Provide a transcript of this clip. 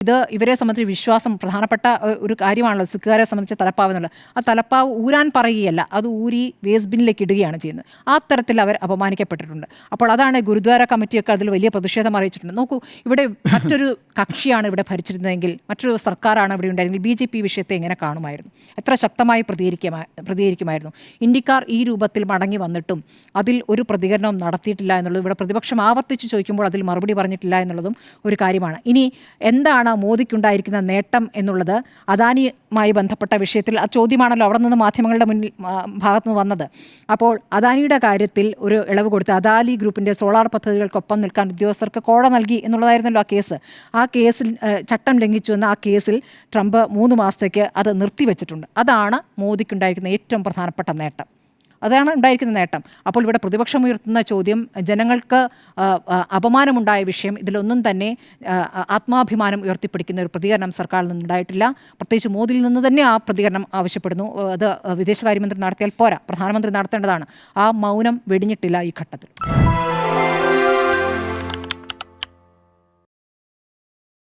ഇത് ഇവരെ സംബന്ധിച്ച് വിശ്വാസം പ്രധാനപ്പെട്ട ഒരു കാര്യമാണല്ലോ സിഖുകാരെ സംബന്ധിച്ച് തലപ്പാവ് എന്നുള്ളത്. ആ തലപ്പാവ് ഊരാൻ പറയുകയല്ല, അത് ഊരി വേസ്റ്റ് ബിന്നിലേക്ക് ഇടുകയാണ് ചെയ്യുന്നത്. ആ തരത്തിൽ അവർ അപമാനിക്കപ്പെട്ടിട്ടുണ്ട്. അപ്പോൾ അതാണ് ഗുരുദ്വാര കമ്മിറ്റിയൊക്കെ അതിൽ വലിയ പ്രതിഷേധം അറിയിച്ചിട്ടുണ്ട്. നോക്കൂ, ഇവിടെ മറ്റൊരു കക്ഷിയാണ് ഇവിടെ ഭരിച്ചിരുന്നതെങ്കിൽ, മറ്റൊരു സർക്കാരാണ് ഇവിടെ ഉണ്ടായിരുന്നെങ്കിൽ BJP വിഷയത്തെ എങ്ങനെ കാണുമായിരുന്നു? എത്ര ശക്തമായി പ്രതികരിക്കുമായിരുന്നു? ഇന്ത്യക്കാർ ഈ രൂപത്തിൽ മടങ്ങി വന്നിട്ടും അതിൽ ഒരു പ്രതികരണവും നടത്തിയിട്ടില്ല എന്നുള്ളത് ഇവിടെ പ്രതിപക്ഷം ആവർത്തിച്ച് ചോദിക്കുമ്പോൾ അതിൽ മറുപടി പറഞ്ഞിട്ടില്ല എന്നുള്ളതും ഒരു കാര്യമാണ്. ഇനി എന്താണ് മോദിക്കുണ്ടായിരിക്കുന്ന നേട്ടം എന്നുള്ളത് അദാനിയുമായി ബന്ധപ്പെട്ട വിഷയത്തിൽ ആ ചോദ്യമാണല്ലോ അവിടെ നിന്ന് മാധ്യമങ്ങളുടെ മുന്നിൽ ഭാഗത്തുനിന്ന് വന്നത്. അപ്പോൾ അദാനിയുടെ കാര്യത്തിൽ ഒരു ഇളവ് കൊടുത്ത് അദാനി ഗ്രൂപ്പിൻ്റെ സോളാർ പദ്ധതികൾക്കൊപ്പം നിൽക്കാൻ ഉദ്യോഗസ്ഥർക്ക് കോഴ നൽകി എന്നുള്ളതായിരുന്നല്ലോ ആ കേസ്. ആ കേസിൽ ചട്ടം ലംഘിച്ചു എന്ന ആ കേസിൽ ട്രംപ് 3 മാസത്തേക്ക് അത് നിർത്തിവെച്ചിട്ടുണ്ട്. അതാണ് മോദിക്കുണ്ടായിരിക്കുന്ന ഏറ്റവും പ്രധാനപ്പെട്ട നേട്ടം. അതാണ് ഉണ്ടായിരിക്കുന്ന നേട്ടം. അപ്പോൾ ഇവിടെ പ്രതിപക്ഷം ഉയർത്തുന്ന ചോദ്യം, ജനങ്ങൾക്ക് അപമാനമുണ്ടായ വിഷയം, ഇതിലൊന്നും തന്നെ ആത്മാഭിമാനം ഉയർത്തിപ്പിടിക്കുന്ന ഒരു പ്രതികരണം സർക്കാരിൽ നിന്നുണ്ടായിട്ടില്ല. പ്രത്യേകിച്ച് മോദിയിൽ നിന്ന് തന്നെ ആ പ്രതികരണം ആവശ്യപ്പെടുന്നു. അത് വിദേശകാര്യമന്ത്രി നടത്തിയാൽ പോരാ, പ്രധാനമന്ത്രി നടത്തേണ്ടതാണ്. ആ മൗനം വെടിഞ്ഞിട്ടില്ല ഈ ഘട്ടത്തിൽ.